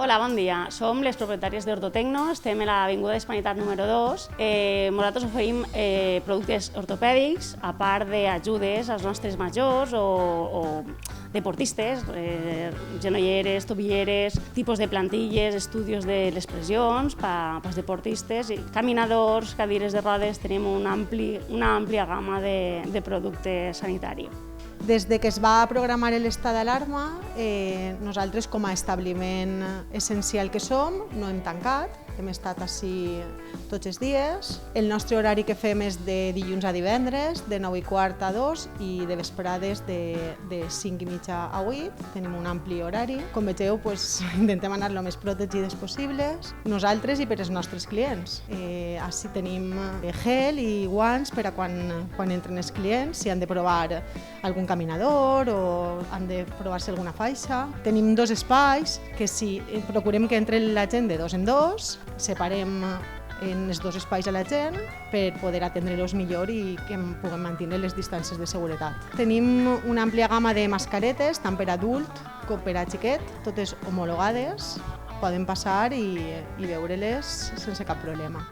Hola, bon dia. Som les propietàries d'Ortotecno, estem a l'Avinguda d'Hispanitat número 2. Nosaltres oferim productes ortopèdics, a part d'ajudes als nostres majors o deportistes, genolleres, tobilleres, tipus de plantilles, estudis de les pressions pels deportistes, caminadors, cadires de rodes, tenim una àmplia gamma de producte sanitari. Des que es va programar l'estat d'alarma, nosaltres com a establiment essencial que som, no hem tancat, hem estat ací tots els dies. El nostre horari que fem és de dilluns a divendres, de 9:15 a 2 i de vesprades de 5:30 a 8. Tenim un ampli horari. Com vegeu, intentem anar el més protegides possibles, nosaltres i per als nostres clients. Ací tenim gel i guants per a quan entren els clients, si han de provar algun caminador o han de provar-se alguna faixa. Tenim 2 espais que procurem que entre la gent de 2 en 2, separem en els 2 espais a la gent per poder atendre-los millor i que puguem mantenir les distàncies de seguretat. Tenim una àmplia gamma de mascaretes, tant per adult com per a xiquet, totes homologades. Poden passar i veure-les sense cap problema.